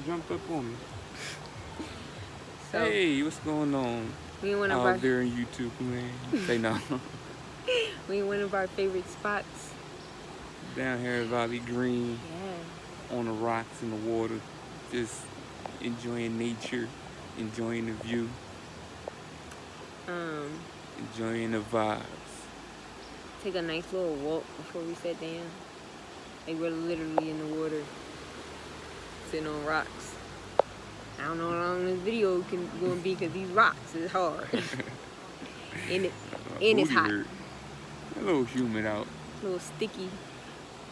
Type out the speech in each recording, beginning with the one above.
jumped up on me. So Hey, what's going on we in one of our out there in YouTube, man? Say no. we in one of our favorite spots. Down here in Valley Green, Yeah. on the rocks in the water, just enjoying nature, enjoying the view, Um, enjoying the vibes. take a nice little walk before we sat down. Like we're literally in the water, sitting on rocks. I don't know how long this video can gonna be because these rocks is hard. and it and it's Booty hot. hurt. A little humid out. A little sticky.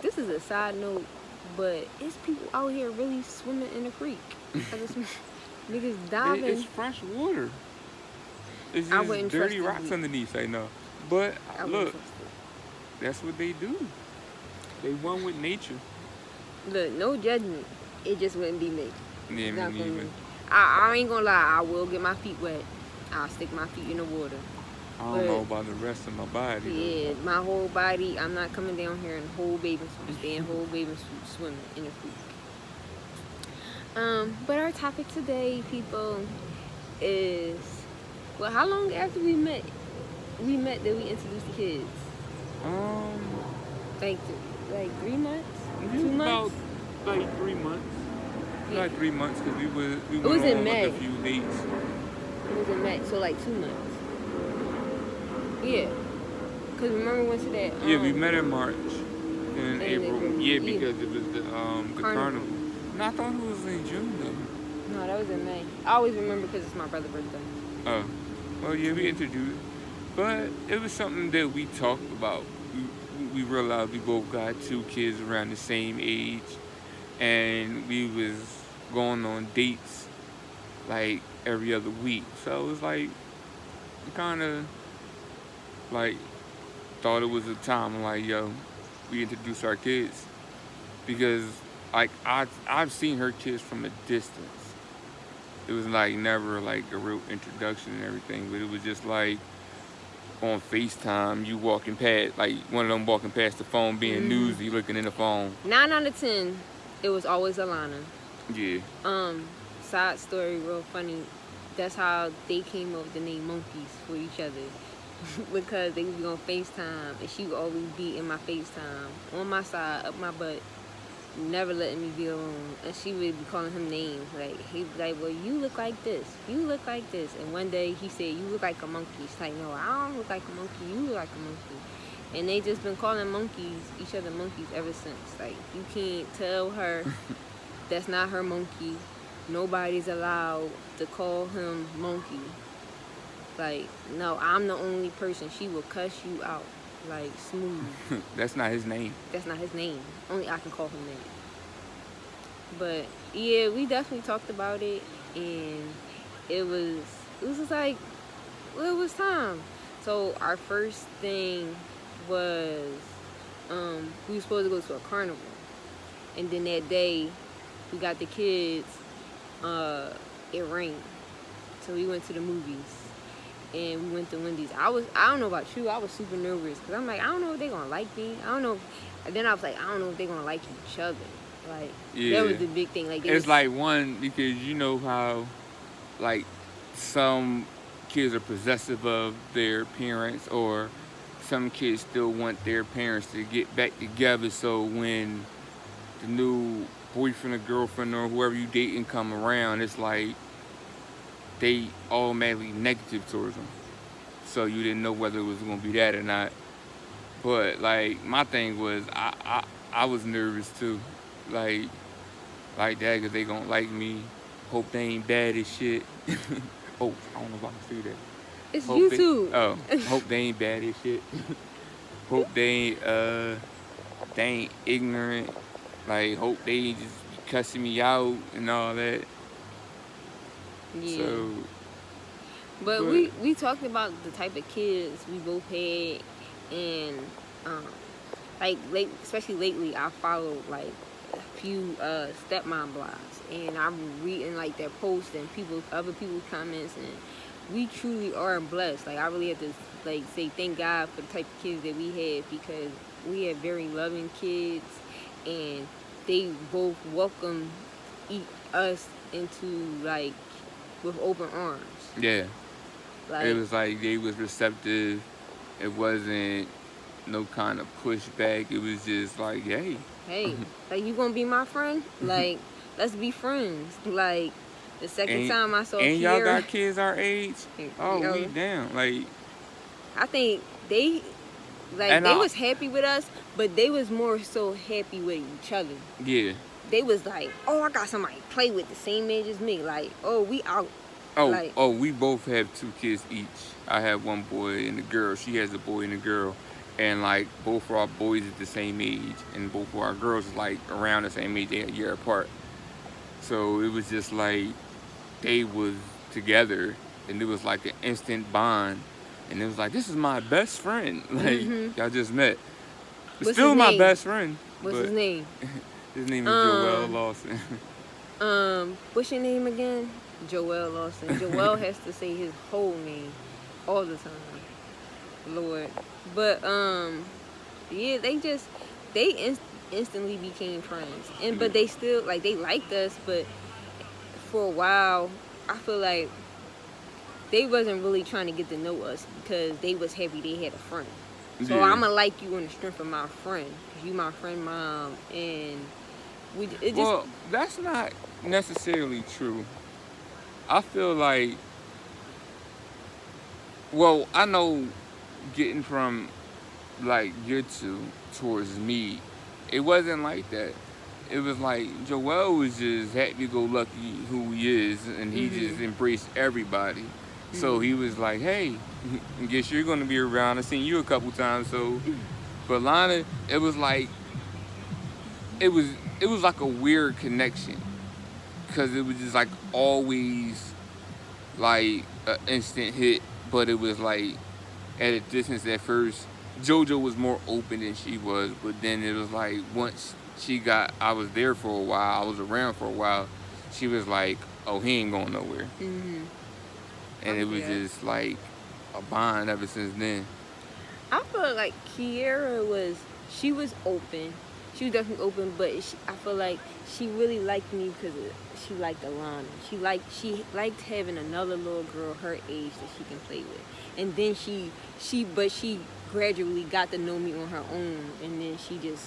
This is a side note, but it's people out here really swimming in the creek. Niggas diving. It's fresh water. It's I just wouldn't dirty trust rocks it. underneath. I know, but I wouldn't look, trust it. that's what they do. They one with nature. Look, no judgment. It just wouldn't be me. Yeah, Not me gonna neither. be. I ain't gonna lie. I will get my feet wet. I'll stick my feet in the water. I don't know about the rest of my body. though. Yeah, my whole body. I'm not coming down here in whole bathing suit. Stay in whole bathing suit, swimming in the creek. But our topic today, people, is well, how long after we met? We met that we introduced the kids. Like 3 months, It 2 was months. about like 3 months. Yeah. Like 3 months because we was went in on May. like a few dates. It was in May, so like 2 months. Yeah, cause remember we went to that. Yeah, we met in March and in April. April. Yeah, Yeah. because it was the carnival. No, I thought it was in June though. No, that was in May. I always remember because it's my brother's birthday. Oh, well, yeah, we introduced, but it was something that we talked about. We realized we both got 2 kids around the same age, and we was going on dates like every other week. So it was like kind of like thought it was a time like yo, we introduce our kids because like I've seen her kids from a distance. It was like never like a real introduction and everything, but it was just like on FaceTime, you walking past, like one of them walking past the phone, being newsy, looking in the phone. 9 out of 10, it was always Alana. Yeah. Side story, real funny. That's how they came up with the name Monkeys for each other. Because they would be on FaceTime and she would always be in my FaceTime on my side, up my butt, never letting me be alone. And she would be calling him names. Like he'd be like, well, you look like this. You look like this. And one day he said, you look like a monkey. She's like, no, I don't look like a monkey. You look like a monkey. And they just been calling each other monkeys ever since. Like you can't tell her that's not her monkey. Nobody's allowed to call him monkey. Like, no, I'm the only person. She will cuss you out. Like, smooth. That's not his name. That's not his name. Only I can call him that. But, yeah, we definitely talked about it. And it was just like, well, it was time. So, our first thing was, we were supposed to go to a carnival. And then that day, we got the kids, it rained. So, we went to the movies. And we went to Wendy's. I don't know about you, I was super nervous because I'm like, I don't know if they're gonna like me. I don't know. And then I was like, I don't know if they're gonna like each other. Like, Yeah. that was the big thing. Like, It's like one because you know how, like, some kids are possessive of their parents, or some kids still want their parents to get back together. So when the new boyfriend or girlfriend or whoever you dating come around, it's like they automatically negative towards them. So you didn't know whether it was gonna be that or not. But like my thing was, I was nervous too, like that because they gonna like me. Hope they ain't bad as shit. Oh, I don't know if I can say that. it's Hope YouTube. hope they ain't bad as shit. Hope they ain't ignorant. Like hope they just be cussing me out and all that. Yeah. So, But we talked about the type of kids we both had, and especially lately, I followed like a few stepmom blogs, and I'm reading like their posts and other people's comments, and we truly are blessed. Like I really have to like say thank God for the type of kids that we had, because we had very loving kids, and they both welcome eat us into like with open arms. Yeah. Like It was like they was receptive. It wasn't no kind of pushback. It was just like, hey. hey, like you gonna be my friend? Like let's be friends. Like the second and, time I saw and y'all Kiera, got kids our age? Oh, we yo, down. Like, I think they like and they was happy with us, but they was more so happy with each other. yeah. They was like, oh, I got somebody to play with the same age as me. Like, oh, we out. Like, Oh, we both have 2 kids each. I have one boy and a girl. She has a boy and a girl. And like both of our boys is the same age, and both of our girls is like around the same age, they're a year apart. So it was just like they was together, and it was like an instant bond. And it was like, this is my best friend. Like y'all just met. What's Still his my name? best friend. What's but his name? His name is Joel Lawson. What's your name again? Joel Lawson. Joel has to say his whole name all the time. Lord. But yeah, they instantly became friends. But they still like they liked us, but for a while I feel like they wasn't really trying to get to know us because they was happy they had a friend. So Yeah. I'ma like you on the strength of my friend, cause you my friend, mom, and it just. Well, that's not necessarily true. I feel like, well, I know getting from like you two towards me, it wasn't like that. It was like Joel was just happy-go-lucky who he is, and he just embraced everybody. So he was like, hey, I guess you're going to be around. I've seen you a couple times. So, but Lana, it was like a weird connection, because it was just like always like an instant hit, but it was like at a distance at first. JoJo was more open than she was, but then it was like once I was there for a while, I was around for a while, she was like, oh, he ain't going nowhere. And it was just like a bond ever since then. I feel like Kiera was open. She was definitely open, but I feel like she really liked me because she liked Alana. She liked having another little girl her age that she can play with. And then she gradually got to know me on her own, and then she just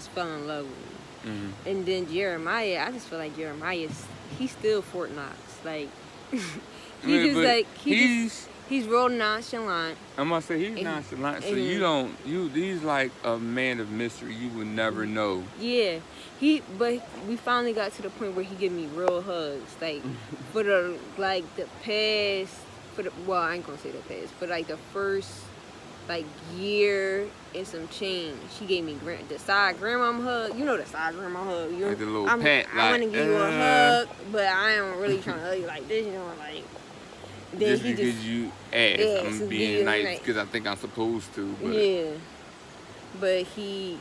fell in love with me. And then Jeremiah, I just feel like he's still Fort Knox. Like he's real nonchalant. I'm gonna say he's nonchalant. So he's like a man of mystery. You would never know. Yeah, but we finally got to the point where he give me real hugs. Like for the past, well, I ain't gonna say the past, but like the first like year and some change, he gave me the side grandmama hug. You know the side grandma hug. Like the little pat. I want to give you a hug, but I am really trying to hug you like this. You know, like. Then just because you asked, I'm being nice because I think I'm supposed to. But. Yeah, but he,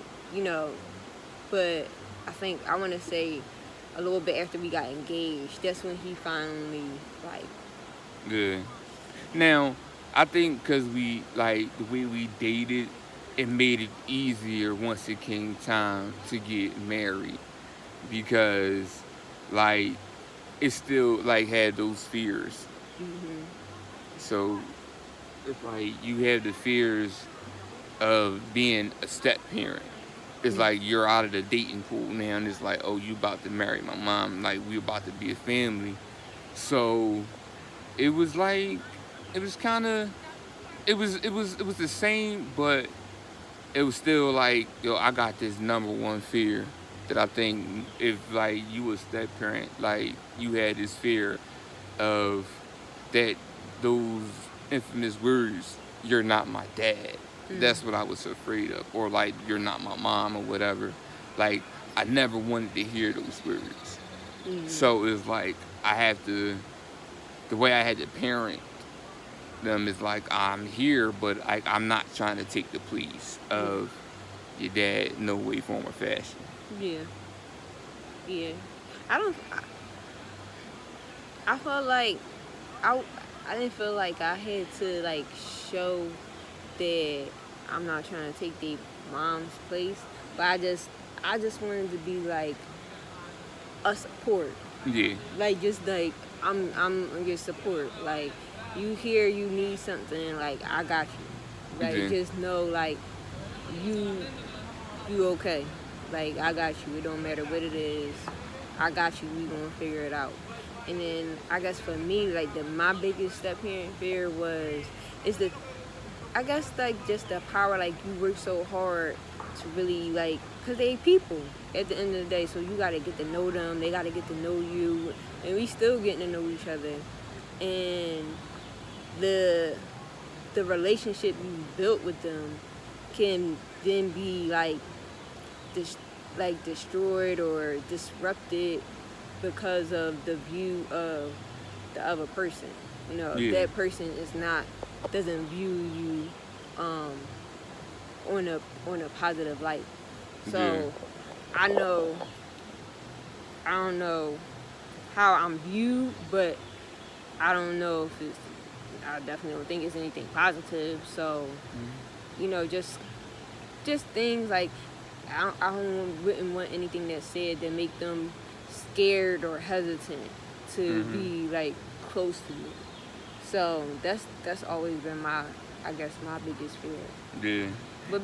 but I think I want to say a little bit after we got engaged, that's when he finally like. Yeah. Now, I think because we like the way we dated, it made it easier once it came time to get married, because like it still like had those fears. So it's like you have the fears of being a step parent. It's like you're out of the dating pool now, and it's like, oh, you about to marry my mom, like we about to be a family. So it was like it was the same, but it was still like, yo, I got this number one fear that I think if like you was step parent, like you had this fear of that, those infamous words, you're not my dad. That's what I was afraid of. Or like, you're not my mom or whatever. Like, I never wanted to hear those words. So it's like, the way I had to parent them is like, I'm here, but I'm not trying to take the place of your dad, no way, form, or fashion. Yeah. I felt like I didn't feel like I had to like show that I'm not trying to take their mom's place, but I just wanted to be like a support. Yeah. Like just like I'm your support. Like you hear you need something, like I got you. Like Yeah. just know like you you okay. Like I got you. It don't matter what it is. I got you. We gonna figure it out. And then I guess for me, like my biggest step here in fear is the I guess like just the power, like you work so hard to really like, cause they people at the end of the day. So you gotta get to know them. They gotta get to know you, and we still getting to know each other. And the relationship you built with them can then be like destroyed or disrupted because of the view of the other person. You know, if that person doesn't view you on a positive light. So I don't know how I'm viewed, but I don't know if I definitely don't think it's anything positive. So you know, just things like I wouldn't want anything that's said that make them scared or hesitant to be like close to you. So that's always been my biggest fear. Yeah. But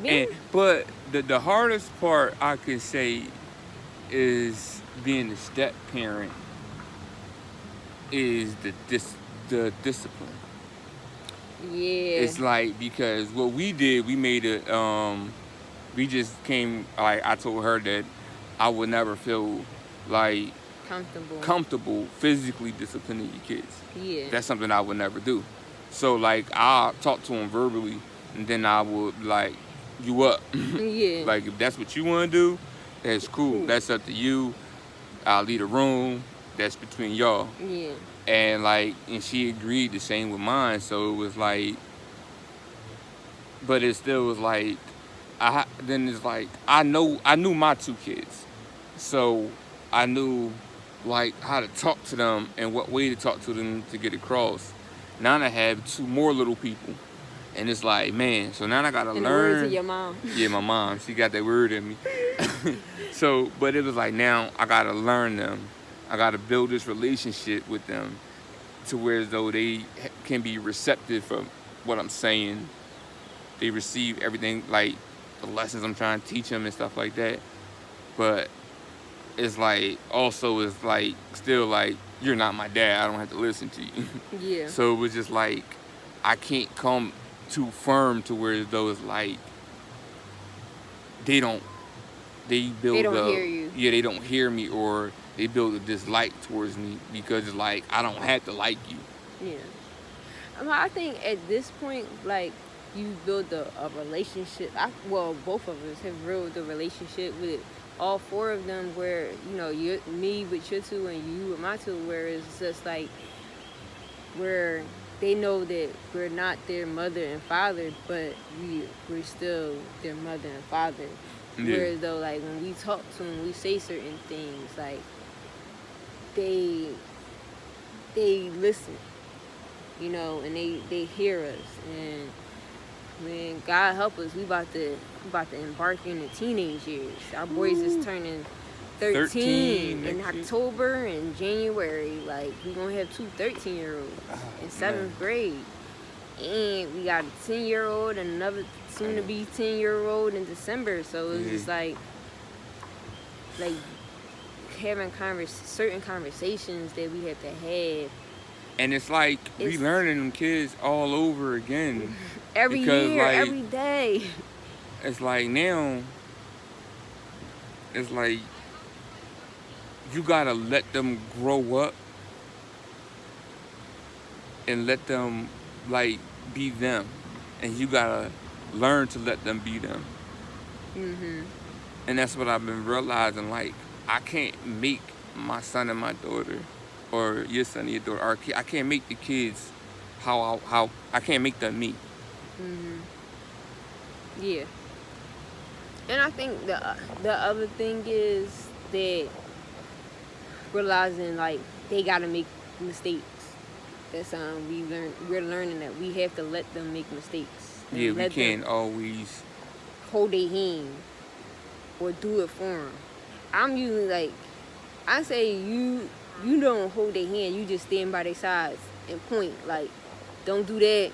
but the hardest part I could say is being a step parent is the discipline. Yeah. It's like, because what we did, we made it. We just came. Like, I told her that I would never feel like comfortable physically disciplining your kids. Yeah. That's something I would never do. So like, I talk to them verbally, and then I would like, you up. Yeah. Like, if that's what you want to do, that's cool. That's up to you. I'll leave the room. That's between y'all. Yeah. And like, and she agreed the same with mine. So it was like, but it still was like, then it's like, I knew my two kids, so I knew like how to talk to them and what way to talk to them to get across. Now I have two more little people, and it's like, man, so now I gotta learn. The words of your mom. Yeah, my mom, she got that word in me. So, but it was like, now I gotta learn them. I gotta build this relationship with them to where as though they can be receptive for what I'm saying. They receive everything, like the lessons I'm trying to teach them and stuff like that. But it's like, also it's like, still like, you're not my dad. I don't have to listen to you. Yeah. So it was just like, I can't come too firm to where as though it's like, they don't hear you. Yeah, they don't hear me, or they build a dislike towards me because it's like, I don't have to like you. Yeah. I think at this point, like, you build a relationship. Both of us have built a relationship with all four of them, where, you know, me with your two and you with my two, where it's just like, where they know that we're not their mother and father, but we're still their mother and father. Yeah. Whereas though, like, when we talk to them, we say certain things, like, they listen, you know, and they hear us. And when God help us, we about to embark in the teenage years. Our boys is turning 13 in October and January. Like, we gonna have two 13-year-olds in 7th grade. And we got a 10-year-old and another soon-to-be 10-year-old in December. So it's just like having certain conversations that we have to have. And it's like, we learning them kids all over again. Every year, like, every day. It's like, now, it's like, you gotta let them grow up and let them, like, be them. And you gotta learn to let them be them. Mm-hmm. And that's what I've been realizing. Like, I can't make my son and my daughter, or your son and your daughter, or I can't make the kids how I can't make them me. Mm-hmm. Yeah. And I think the other thing is that realizing, like, they gotta make mistakes. That's we're learning that we have to let them make mistakes. Yeah, we can't always hold their hand or do it for them. I'm usually like, I say you don't hold their hand. You just stand by their sides and point. Like, don't do that.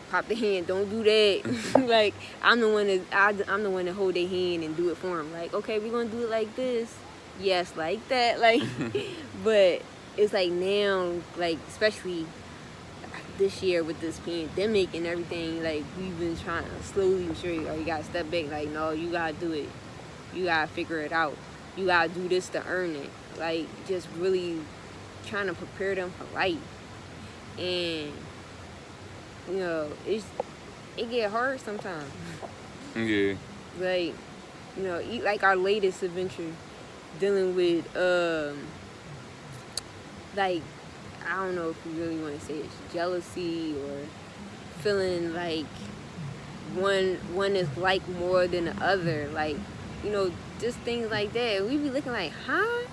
Pop the hand. Don't do that. Like, I'm the one to hold their hand and do it for them. Like, okay, we're gonna do it like this. Yes, like that. Like, but it's like now, like especially this year with this pandemic and everything, like we've been trying to slowly show you, you gotta step back. Like, no, you gotta do it. You gotta figure it out. You gotta do this to earn it. Like, just really trying to prepare them for life. And it get hard sometimes. Yeah. Like, like our latest adventure, dealing with like, I don't know if you really want to say it's jealousy or feeling like one is like more than the other. Like, just things like that. We be looking like, huh?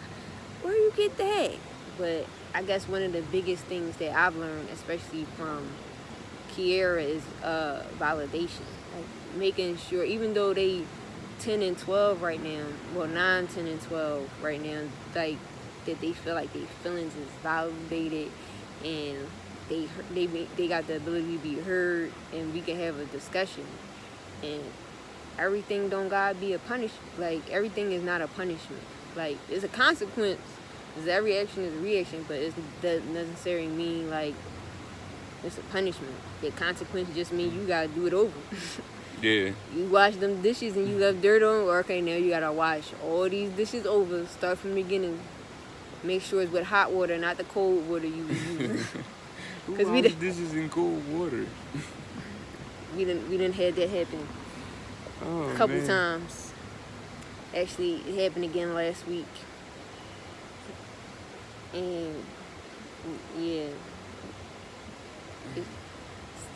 Where you get that? But I guess one of the biggest things that I've learned, especially from Kiera, is validation. Like, making sure, even though they 10 and 12 right now, well, 9, 10, and 12 right now, like, that they feel like their feelings is validated and they got the ability to be heard and we can have a discussion. And everything don't gotta be a punishment. Like, everything is not a punishment. Like, it's a consequence. Because every action is a reaction, but it doesn't necessarily mean like it's a punishment. The consequence just means you gotta do it over. Yeah. You wash them dishes and you left dirt on. Okay, now you gotta wash all these dishes over. Start from the beginning. Make sure it's with hot water, not the cold water you was using. Because we dishes in cold water. we didn't had that happen a couple times. Actually, it happened again last week. And yeah,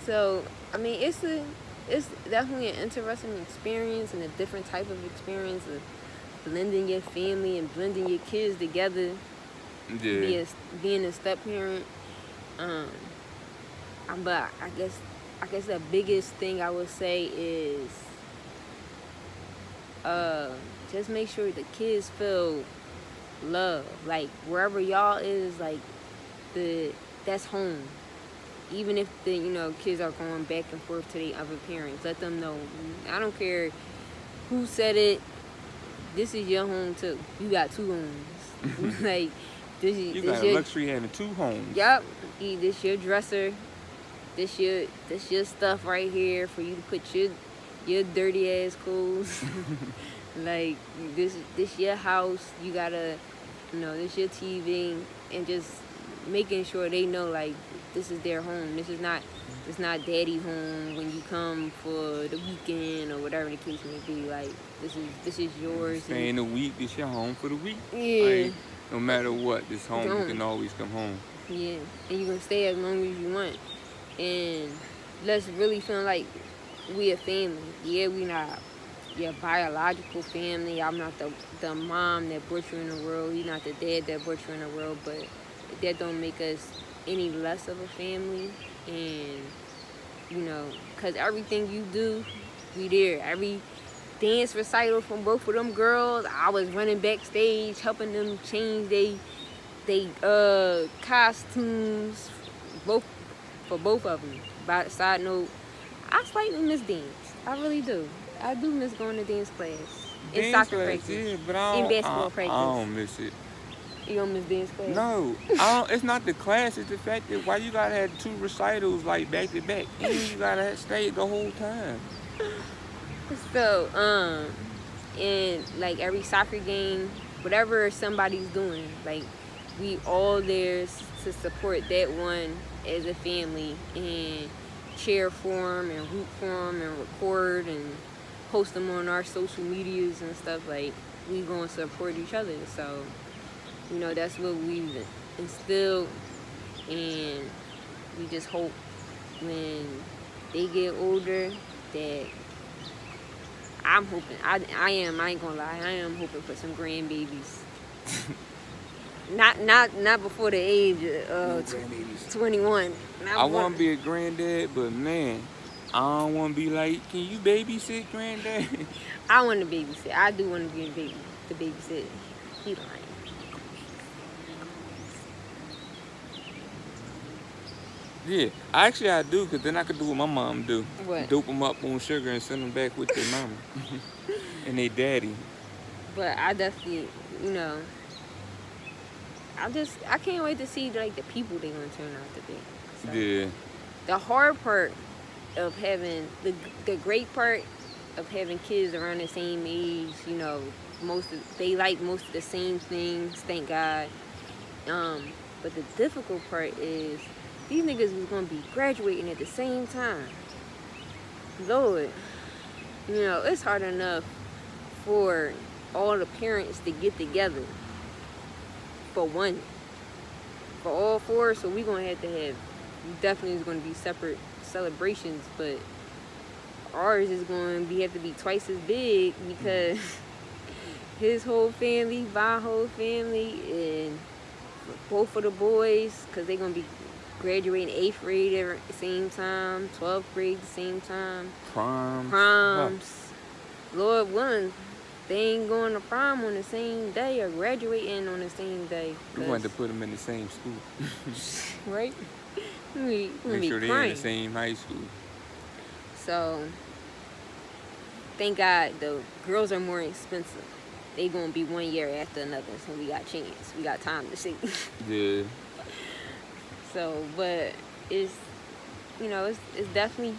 so I mean, it's definitely an interesting experience and a different type of experience of blending your family and blending your kids together. Yeah. Being a step parent. But I guess the biggest thing I would say is just make sure the kids feel love. Like, wherever y'all is, like, that's home. Even if the kids are going back and forth to their other parents, let them know. I don't care who said it. This is your home too. You got two homes. Like, you got a luxury having two homes. Yup. This your dresser. This your stuff right here for you to put your dirty ass clothes. Like, this your house. You gotta, this your TV, and just making sure they know, like, this is their home. It's not daddy home when you come for the weekend or whatever the case may be. Like, this is yours. Staying a week, this your home for the week. Yeah. Like, no matter what, this home, you can always come home. Yeah, and you can stay as long as you want. And let's really feel like we a family. Yeah, we not your biological family. I'm not the mom that brought you in the world. You're not the dad that brought you in the world. But that don't make us any less of a family. And, because everything you do, we there. Every dance recital from both of them girls, I was running backstage, helping them change they costumes, for both of them. By the side note, I slightly miss dance. I really do. I do miss going to dance class. In soccer practice. Yeah, but in basketball practice. I don't miss it. You don't miss dance class? No. It's not the class. It's the fact that why you gotta have two recitals like back to back. And you gotta stay the whole time. So, and like every soccer game, whatever somebody's doing, like, we all there to support that one as a family and cheer for them and root for them and record and post them on our social medias and stuff. Like, we gonna support each other. So, that's what we instilled, and we just hope when they get older that I'm hoping, I ain't gonna lie, I am hoping for some grandbabies. Not before the age of 21. I want to be a granddad, but man, I don't want to be like, can you babysit granddad? I want to babysit. I do want to be the babysit. He lying. Yeah, actually I do, cause then I could do what my mom do. What? Dope them up on sugar and send them back with their mama and their daddy. But I definitely, you know, I can't wait to see like the people they gonna turn out to be. So, Yeah, the hard part of having the great part of having kids around the same age, you know, they like most of the same things, thank God. But the difficult part is these niggas was gonna be graduating at the same time. Lord, you know, it's hard enough for all the parents to get together for all four, so we gonna have to have, definitely is gonna be separate celebrations, but ours is going to have to be twice as big because his whole family, my whole family, and both of the boys, because they're going to be graduating 8th grade at the same time, 12th grade at the same time. Proms. Lord willing, they ain't going to prom on the same day or graduating on the same day. We wanted to put them in the same school. Right? Make sure they're in the same high school. So, thank God the girls are more expensive. They gonna be 1 year after another, so we got chance. We got time to see. Yeah. So, but it's, you know, it's definitely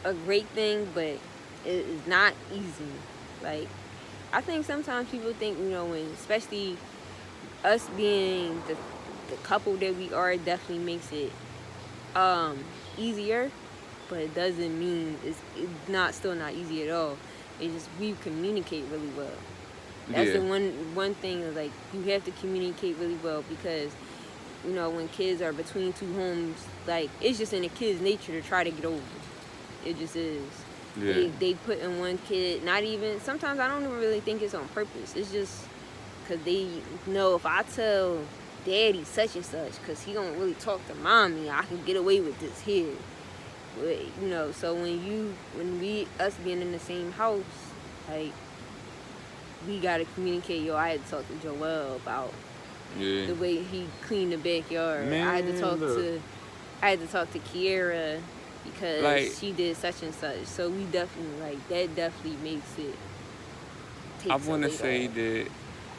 a great thing, but it's not easy. Like, I think sometimes people think, you know, when, especially us being the couple that we are, it definitely makes it easier. But it doesn't mean it's still not easy at all. It's just we communicate really well. That's the one thing is, like, you have to communicate really well because, you know, when kids are between two homes, like, it's just in a kid's nature to try to get over. It just is. Yeah. They put in one kid, not even, sometimes I don't even really think it's on purpose. It's just because they know if I tell daddy such and such, because he don't really talk to mommy, I can get away with this here. But, you know, so us being in the same house, like, we gotta communicate. Yo, I had to talk to Joel about the way he cleaned the backyard. Man, I had to talk to Kiera because like, she did such and such. So we definitely, like, that definitely makes it. I want to say that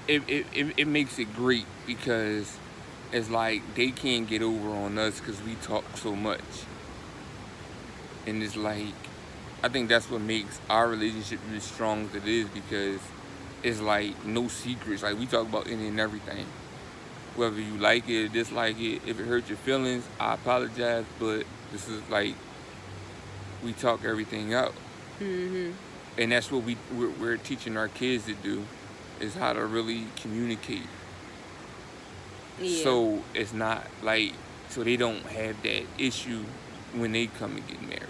it makes it great because it's like they can't get over on us because we talk so much. And it's like, I think that's what makes our relationship as strong as it is because it's like no secrets. Like, we talk about any and everything. Whether you like it or dislike it, if it hurts your feelings, I apologize, but this is like, we talk everything out. Mm-hmm. And that's what we're teaching our kids to do, is how to really communicate. Yeah. So it's not like, so they don't have that issue when they come and get married.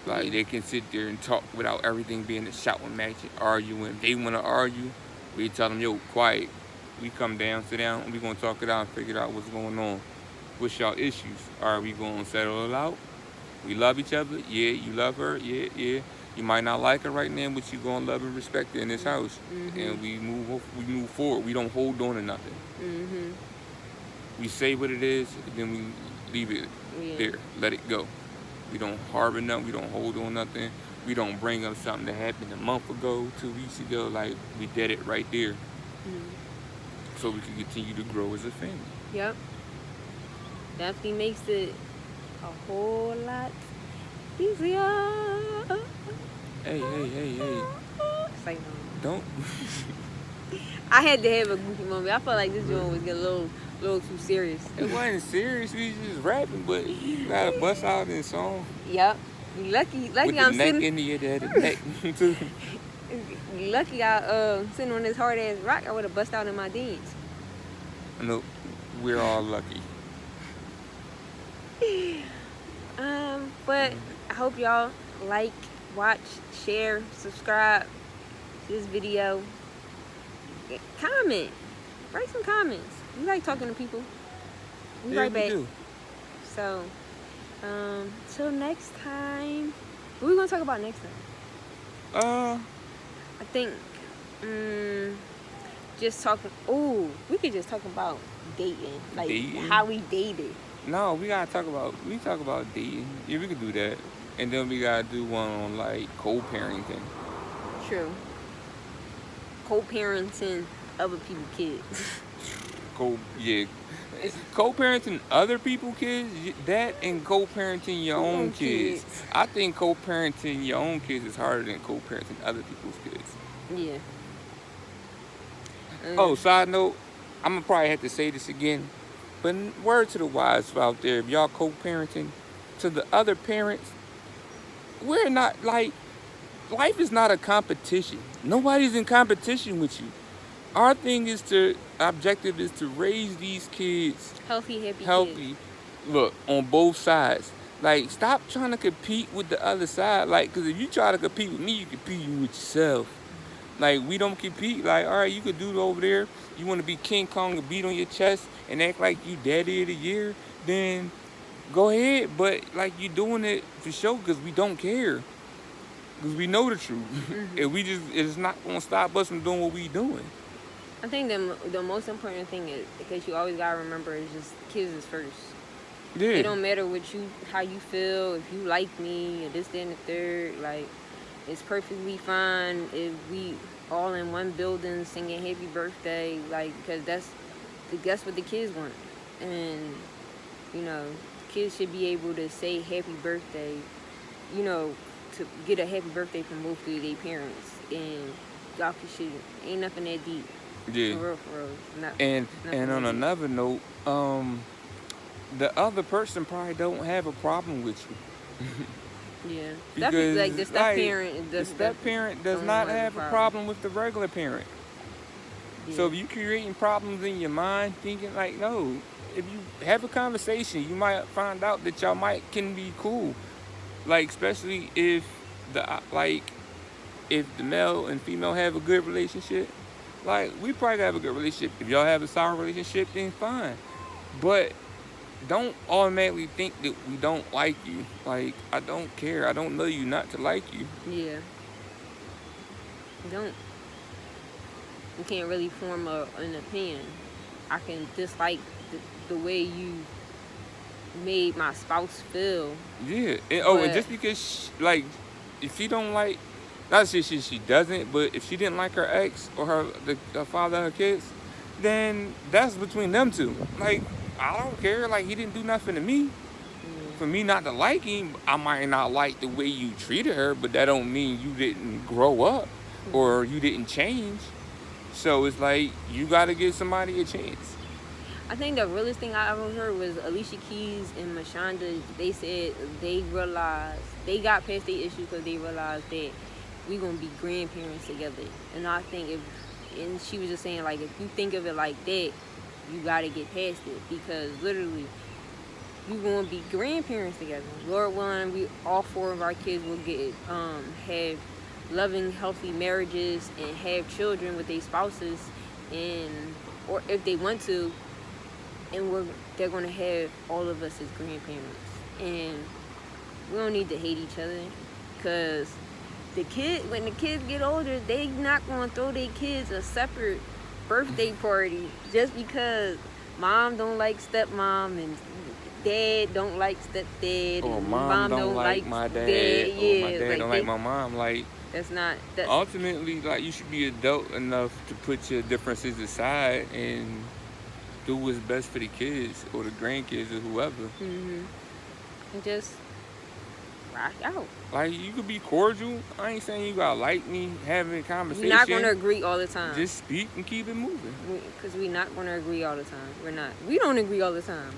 Like, they can sit there and talk without everything being a shouting match and arguing. If they want to argue, we tell them, yo, quiet. We come down, sit down, and we going to talk it out and figure out what's going on. What's y'all issues? Are we going to settle it out? We love each other? Yeah. You love her? Yeah, yeah. You might not like her right now, but you going to love and respect her in this house. Mm-hmm. And we move forward. We don't hold on to nothing. Mm-hmm. We say what it is, and then we leave it there. Let it go. We don't harbor nothing. We don't hold on nothing. We don't bring up something that happened a month ago, 2 weeks ago. Like, we did it right there. Mm-hmm. So we can continue to grow as a family. Yep. Definitely makes it a whole lot easier. Hey. It's like, no. Don't. I had to have a goofy moment. I felt like this joint was getting a little too serious. It wasn't serious. We just rapping, but you gotta bust out in song. Yep. Lucky With I'm the neck sitting. in the neck too. Lucky I sitting on this hard ass rock. I would have bust out in my dance. No, we're all lucky. But I hope y'all like, watch, share, subscribe to this video. Comment. Write some comments. We like talking to people. We right back. Do. So, till next time. What are we gonna talk about next time? I think, just talking. Oh, we could just talk about dating, like Dating? how we dated. No, we talk about dating. Yeah, we could do that. And then we gotta do one on like co-parenting. True. Co-parenting other people's kids. Yeah, It's co-parenting other people kids, that and co-parenting your your own own kids. kids. I think co-parenting your own kids is harder than co-parenting other people's kids. Yeah. Oh, side note, I'm gonna probably have to say this again, but word to the wise out there, if y'all co-parenting, to the other parents, we're not like, life is not a competition. Nobody's in competition with you. Our thing is objective is to raise these kids Healthy, happy kids. healthy. Look, on both sides. Like, stop trying to compete with the other side. Like, because if you try to compete with me, you compete with yourself. Like, we don't compete. Like, all right, you could do it over there. You want to be King Kong and beat on your chest and act like you daddy of the year, then go ahead. But, like, you doing it for show because we don't care. Because we know the truth. And it's not going to stop us from doing what we doing. I think the most important thing is, because you always gotta remember, is just kids is first. Yeah. It don't matter how you feel, if you like me, or this, that, and the third. Like, it's perfectly fine if we all in one building singing happy birthday. Like, because that's what the kids want. And, you know, kids should be able to say happy birthday, you know, to get a happy birthday from both of their parents. And y'all should, ain't nothing that deep. Yeah. For real. And Nothing on that another note, the other person probably don't have a problem with you. deep. Yeah. Because Like the step parent. the step parent does don't not have a have a problem with the regular parent. Yeah. So if you creating problems in your mind, thinking like, no, if you have a conversation, you might find out that y'all can be cool. Like, especially if if the male and female have a good relationship. Like, we probably have a good relationship. If y'all have a sour relationship, then fine. But don't automatically think that we don't like you. Like, I don't care. I don't know you not to like you. Yeah. You can't really form an opinion. I can dislike the way you made my spouse feel. Yeah. And But just because, if she don't like, not that she doesn't, but if she didn't like her ex or the father of her kids, then that's between them two. Like, I don't care. Like, he didn't do nothing to me. For me not to like him, I might not like the way you treated her, but that don't mean you didn't grow up or you didn't change. So it's like, you got to give somebody a chance. I think the realest thing I ever heard was Alicia Keys and Mashonda. They said they realized they got past their issue because they realized that we gonna be grandparents together. And I think and she was just saying, like, if you think of it like that, you gotta get past it, because literally you gonna be grandparents together. Lord willing, we all four of our kids will get have loving, healthy marriages and have children with their spouses, or if they want to, and they're gonna have all of us as grandparents. And we don't need to hate each other, because when the kids get older, they not gonna throw their kids a separate birthday party just because mom don't like stepmom and dad don't like stepdad, Or and mom don't like my dad, or my dad don't like my mom. Like, that's ultimately, like, you should be adult enough to put your differences aside and do what's best for the kids or the grandkids or whoever. And just rock out. Like, you could be cordial. I ain't saying you gotta like me, having a conversation. We're not gonna agree all the time. Just speak and keep it moving. Because we're not gonna agree all the time. We don't agree all the time.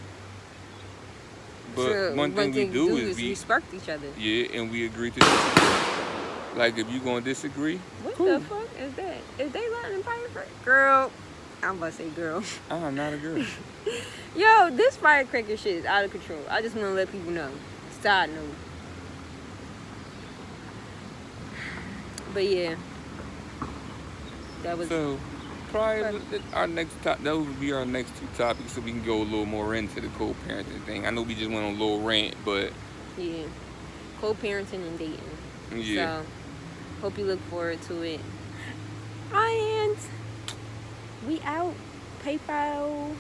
But So one thing we do is respect each other. Yeah, and we agree to disagree. Like, if you gonna disagree, What cool. the fuck is that? Is they letting firecracker? Girl, I'm about to say girl. I'm not a girl. Yo, this firecracker shit is out of control. I just want to let people know. Side note. But yeah, that was. So, probably our next those would be our next two topics, so we can go a little more into the co-parenting thing. I know we just went on a little rant, but Yeah, co-parenting and dating. yeah. So, hope you look forward to it. And we out. PayPal.